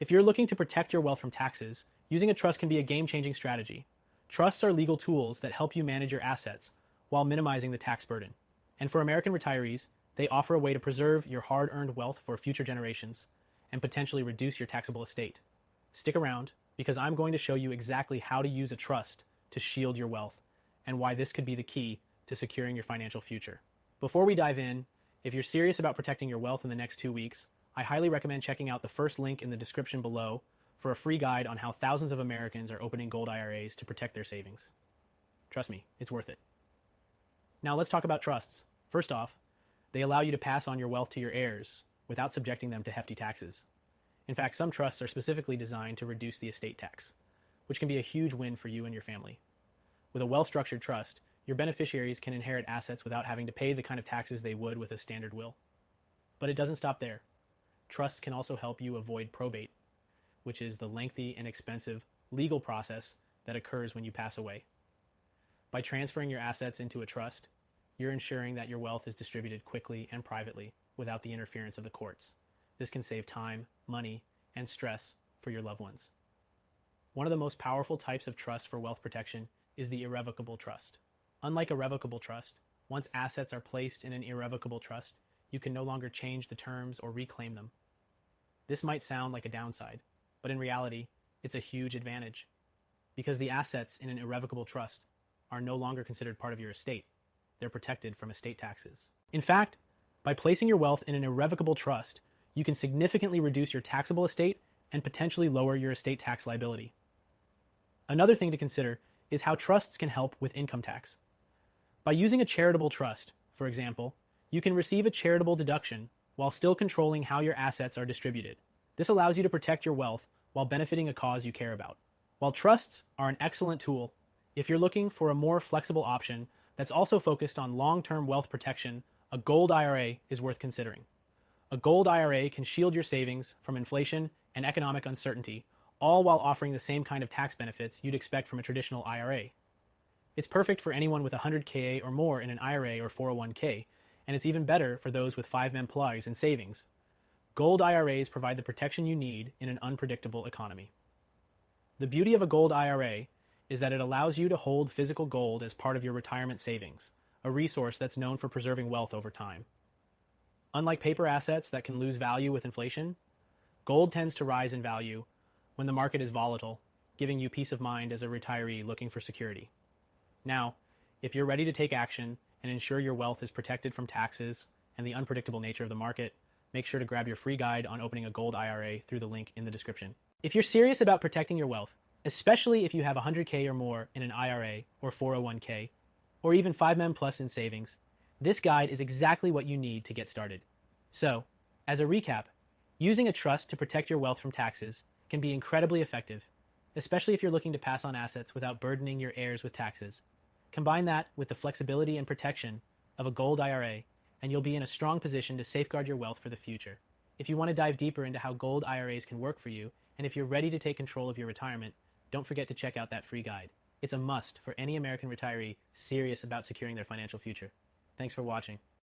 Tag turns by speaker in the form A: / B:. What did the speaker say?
A: If you're looking to protect your wealth from taxes, using a trust can be a game-changing strategy. Trusts are legal tools that help you manage your assets while minimizing the tax burden. And for American retirees, they offer a way to preserve your hard-earned wealth for future generations and potentially reduce your taxable estate. Stick around, because I'm going to show you exactly how to use a trust to shield your wealth and why this could be the key to securing your financial future. Before we dive in, if you're serious about protecting your wealth in the next 2 weeks, I highly recommend checking out the first link in the description below for a free guide on how thousands of Americans are opening gold IRAs to protect their savings. Trust me, it's worth it. Now let's talk about trusts. First off, they allow you to pass on your wealth to your heirs without subjecting them to hefty taxes. In fact, some trusts are specifically designed to reduce the estate tax, which can be a huge win for you and your family. With a well-structured trust, your beneficiaries can inherit assets without having to pay the kind of taxes they would with a standard will. But it doesn't stop there. Trusts can also help you avoid probate, which is the lengthy and expensive legal process that occurs when you pass away. By transferring your assets into a trust, you're ensuring that your wealth is distributed quickly and privately without the interference of the courts. This can save time, money, and stress for your loved ones. One of the most powerful types of trust for wealth protection is the irrevocable trust. Unlike a revocable trust, once assets are placed in an irrevocable trust, you can no longer change the terms or reclaim them. This might sound like a downside, but in reality, it's a huge advantage, because the assets in an irrevocable trust are no longer considered part of your estate. They're protected from estate taxes. In fact, by placing your wealth in an irrevocable trust, you can significantly reduce your taxable estate and potentially lower your estate tax liability. Another thing to consider is how trusts can help with income tax. By using a charitable trust, for example, you can receive a charitable deduction while still controlling how your assets are distributed. This allows you to protect your wealth while benefiting a cause you care about. While trusts are an excellent tool, if you're looking for a more flexible option that's also focused on long-term wealth protection, a gold IRA is worth considering. A gold IRA can shield your savings from inflation and economic uncertainty, all while offering the same kind of tax benefits you'd expect from a traditional IRA. It's perfect for anyone with $100K or more in an IRA or 401K, and it's even better for those with 5 employees in savings. Gold IRAs provide the protection you need in an unpredictable economy. The beauty of a gold IRA is that it allows you to hold physical gold as part of your retirement savings, a resource that's known for preserving wealth over time. Unlike paper assets that can lose value with inflation, gold tends to rise in value when the market is volatile, giving you peace of mind as a retiree looking for security. Now, if you're ready to take action and ensure your wealth is protected from taxes and the unpredictable nature of the market, make sure to grab your free guide on opening a gold IRA through the link in the description. If you're serious about protecting your wealth, especially if you have $100K or more in an IRA or 401K, or even 5 plus in savings, this guide is exactly what you need to get started. So, as a recap, using a trust to protect your wealth from taxes can be incredibly effective, especially if you're looking to pass on assets without burdening your heirs with taxes. Combine that with the flexibility and protection of a gold IRA, and you'll be in a strong position to safeguard your wealth for the future. If you want to dive deeper into how gold IRAs can work for you, and if you're ready to take control of your retirement, don't forget to check out that free guide. It's a must for any American retiree serious about securing their financial future. Thanks for watching.